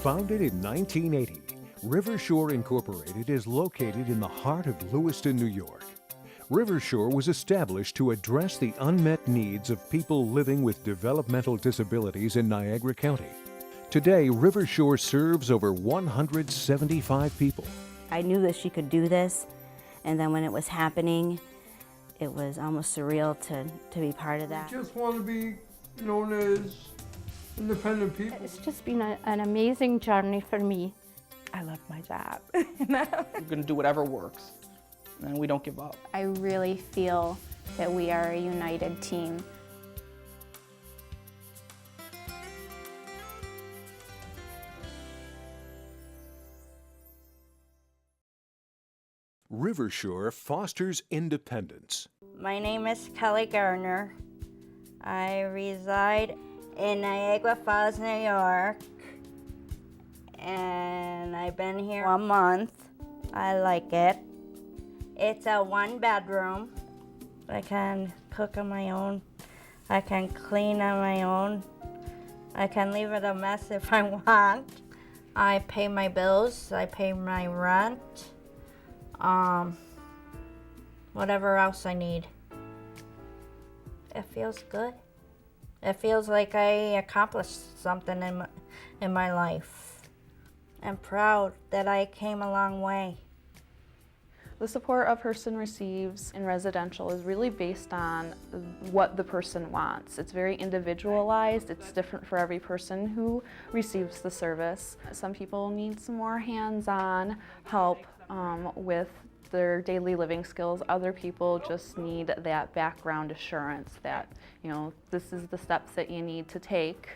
Founded in 1980, Rivershore Incorporated is located in the heart of Lewiston, New York. Rivershore was established to address the unmet needs of people living with developmental disabilities in Niagara County. Today, Rivershore serves over 175 people. I knew that she could do this, and then when it was happening, it was almost surreal to be part of that. We just want to be known as independent people. It's just been an amazing journey for me. I love my job. We're going to do whatever works, and we don't give up. I really feel that we are a united team. Rivershore fosters independence. My name is Kelly Gardner. I reside in Niagara Falls, New York, and I've been here 1 month. I like it. It's a 1-bedroom. I can cook on my own. I can clean on my own. I can leave it a mess if I want. I pay my bills. I pay my rent. Whatever else I need. It feels good. It feels like I accomplished something in my life. I'm proud that I came a long way. The support a person receives in residential is really based on what the person wants. It's very individualized. It's different for every person who receives the service. Some people need some more hands-on help with their daily living skills. Other people just need that background assurance that, you know, this is the steps that you need to take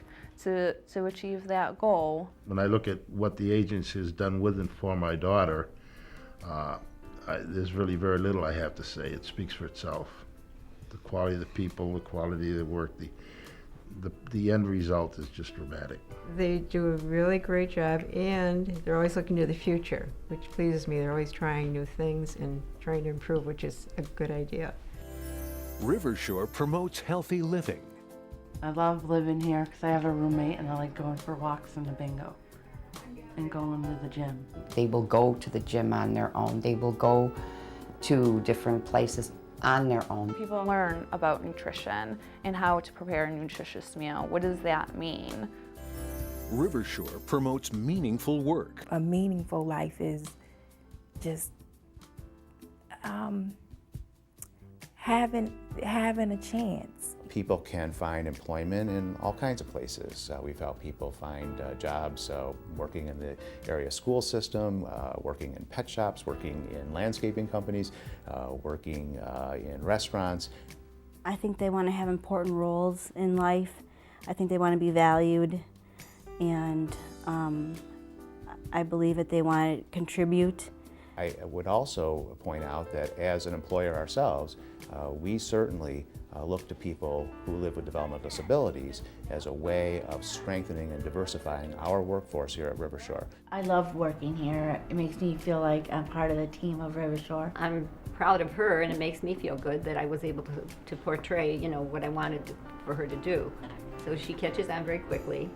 to achieve that goal. When I look at what the agency has done with and for my daughter, there's really very little I have to say. It speaks for itself. The quality of the people, the quality of the work, the end result is just dramatic. They do a really great job, and they're always looking to the future, which pleases me. They're always trying new things and trying to improve, which is a good idea. Rivershore promotes healthy living. I love living here because I have a roommate and I like going for walks in the bingo and going to the gym. They will go to the gym on their own. They will go to different places on their own. People learn about nutrition and how to prepare a nutritious meal. What does that mean? Rivershore promotes meaningful work. A meaningful life is just having a chance. People can find employment in all kinds of places. We've helped people find jobs working in the area school system, working in pet shops, working in landscaping companies, working in restaurants. I think they want to have important roles in life. I think they want to be valued, and I believe that they want to contribute. I would also point out that as an employer ourselves, we certainly look to people who live with developmental disabilities as a way of strengthening and diversifying our workforce here at Rivershore. I love working here. It makes me feel like I'm part of the team of Rivershore. I'm proud of her, and it makes me feel good that I was able to portray, you know, what I wanted for her to do. So she catches on very quickly.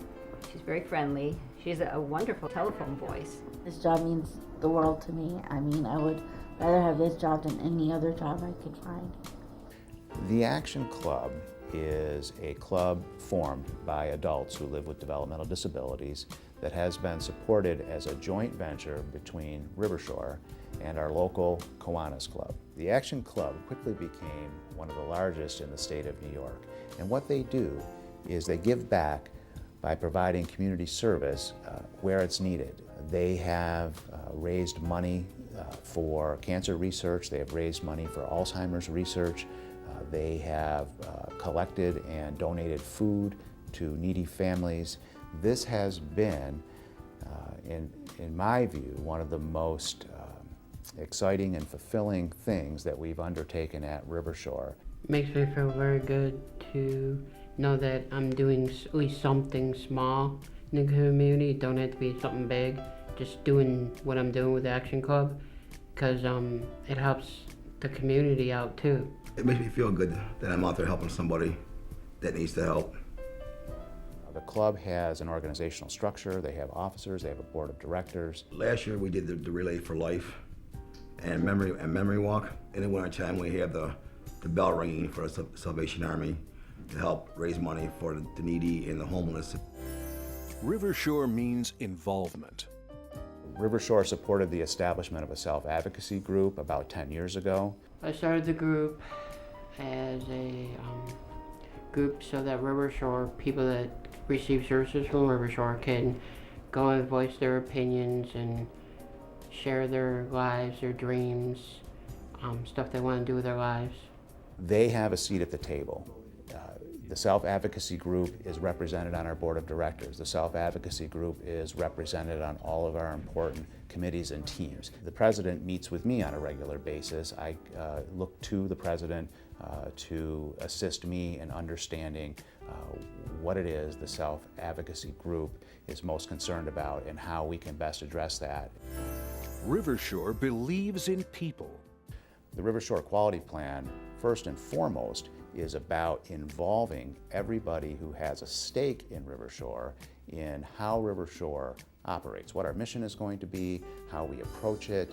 She's very friendly. She's a wonderful telephone voice. This job means the world to me. I mean, I would rather have this job than any other job I could find. The Action Club is a club formed by adults who live with developmental disabilities that has been supported as a joint venture between Rivershore and our local Kiwanis Club. The Action Club quickly became one of the largest in the state of New York, and what they do is they give back by providing community service where it's needed. They have raised money for cancer research. They have raised money for Alzheimer's research. They have collected and donated food to needy families. This has been, in my view, one of the most exciting and fulfilling things that we've undertaken at Rivershore. It makes me feel very good to know that I'm doing at least something small in the community. It don't have to be something big. Just doing what I'm doing with the Action Club, because it helps the community out too. It makes me feel good that I'm out there helping somebody that needs the help. The club has an organizational structure, they have officers, they have a board of directors. Last year we did the Relay for Life and memory walk. In the wintertime we have the bell ringing for the Salvation Army to help raise money for the needy and the homeless. Rivershore means involvement. Rivershore supported the establishment of a self-advocacy group about 10 years ago. I started the group as a group so that Rivershore, people that receive services from Rivershore, can go and voice their opinions and share their lives, their dreams, stuff they want to do with their lives. They have a seat at the table. The self-advocacy group is represented on our board of directors. The self-advocacy group is represented on all of our important committees and teams. The president meets with me on a regular basis. I look to the president to assist me in understanding what it is the self-advocacy group is most concerned about and how we can best address that. Rivershore believes in people. The Rivershore Quality Plan, first and foremost, is about involving everybody who has a stake in Rivershore in how Rivershore operates, what our mission is going to be, how we approach it.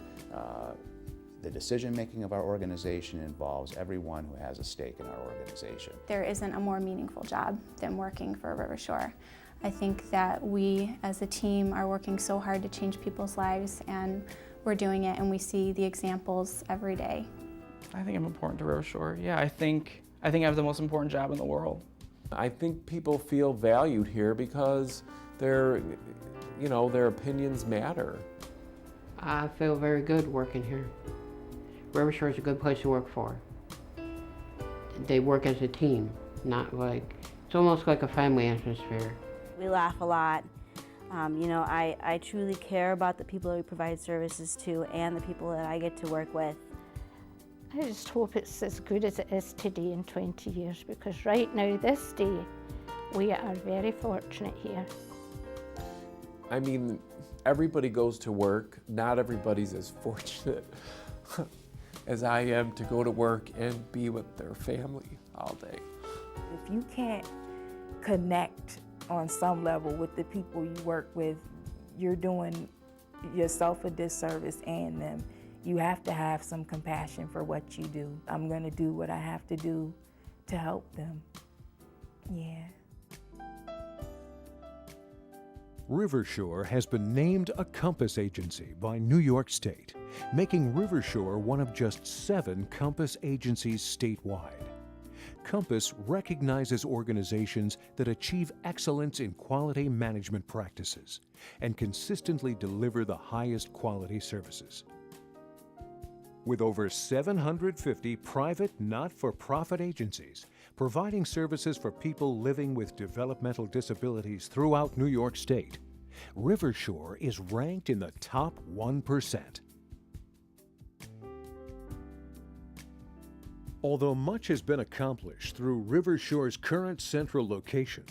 The decision-making of our organization involves everyone who has a stake in our organization. There isn't a more meaningful job than working for Rivershore. I think that we as a team are working so hard to change people's lives, and we're doing it, and we see the examples every day. I think I'm important to Rivershore. Yeah, I think I have the most important job in the world. I think people feel valued here because their opinions matter. I feel very good working here. Rivershore is a good place to work for. They work as a team, it's almost like a family atmosphere. We laugh a lot. I truly care about the people that we provide services to and the people that I get to work with. I just hope it's as good as it is today in 20 years, because right now, this day, we are very fortunate here. I mean, everybody goes to work. Not everybody's as fortunate as I am to go to work and be with their family all day. If you can't connect on some level with the people you work with, you're doing yourself a disservice and them. You have to have some compassion for what you do. I'm going to do what I have to do to help them. Yeah. Rivershore has been named a Compass agency by New York State, making Rivershore one of just 7 Compass agencies statewide. Compass recognizes organizations that achieve excellence in quality management practices and consistently deliver the highest quality services. With over 750 private, not-for-profit agencies providing services for people living with developmental disabilities throughout New York State, Rivershore is ranked in the top 1%. Although much has been accomplished through Rivershore's current central location,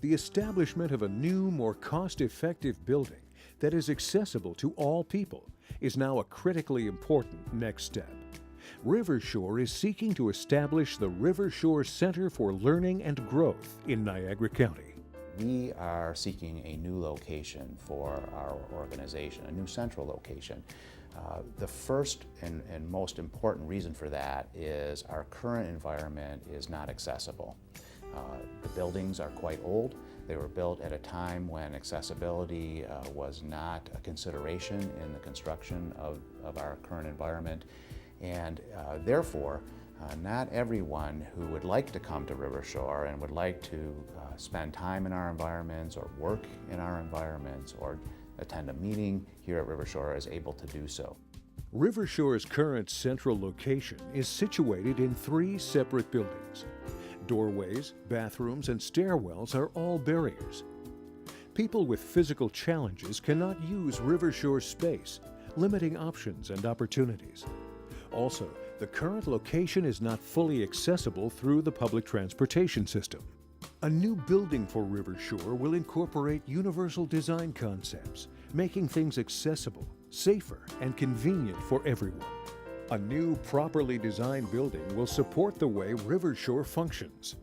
the establishment of a new, more cost-effective building that is accessible to all people is now a critically important next step. Rivershore is seeking to establish the Rivershore Center for Learning and Growth in Niagara County. We are seeking a new location for our organization, a new central location. The first and most important reason for that is our current environment is not accessible. The buildings are quite old. They were built at a time when accessibility was not a consideration in the construction of our current environment. And therefore, not everyone who would like to come to Rivershore and would like to spend time in our environments or work in our environments or attend a meeting here at Rivershore is able to do so. Rivershore's current central location is situated in 3 separate buildings. Doorways, bathrooms, and stairwells are all barriers. People with physical challenges cannot use Rivershore's space, limiting options and opportunities. Also, the current location is not fully accessible through the public transportation system. A new building for Rivershore will incorporate universal design concepts, making things accessible, safer, and convenient for everyone. A new, properly designed building will support the way Rivershore functions.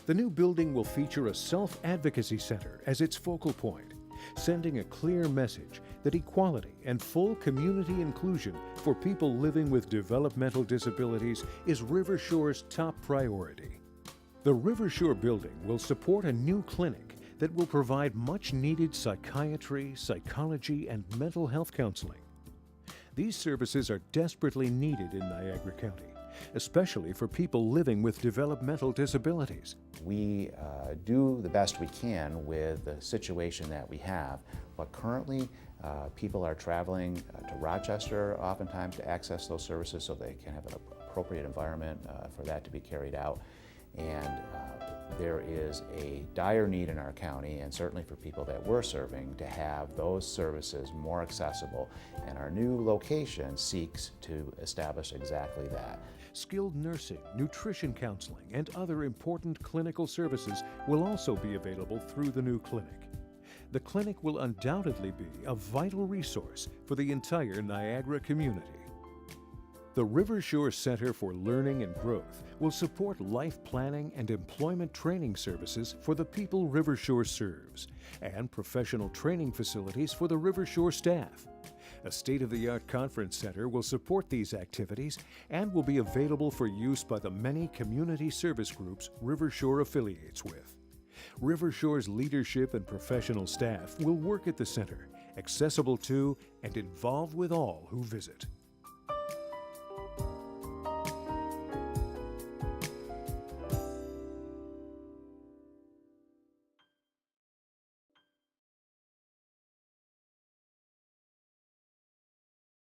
The new building will feature a self-advocacy center as its focal point, sending a clear message that equality and full community inclusion for people living with developmental disabilities is Rivershore's top priority. The Rivershore building will support a new clinic that will provide much-needed psychiatry, psychology, and mental health counseling. These services are desperately needed in Niagara County, especially for people living with developmental disabilities. We do the best we can with the situation that we have, but currently people are traveling to Rochester oftentimes to access those services so they can have an appropriate environment for that to be carried out. And there is a dire need in our county, and certainly for people that we're serving, to have those services more accessible, and our new location seeks to establish exactly that. Skilled nursing, nutrition counseling, and other important clinical services will also be available through the new clinic. The clinic will undoubtedly be a vital resource for the entire Niagara community. The Rivershore Center for Learning and Growth will support life planning and employment training services for the people Rivershore serves, and professional training facilities for the Rivershore staff. A state-of-the-art conference center will support these activities and will be available for use by the many community service groups Rivershore affiliates with. Rivershore's leadership and professional staff will work at the center, accessible to and involved with all who visit.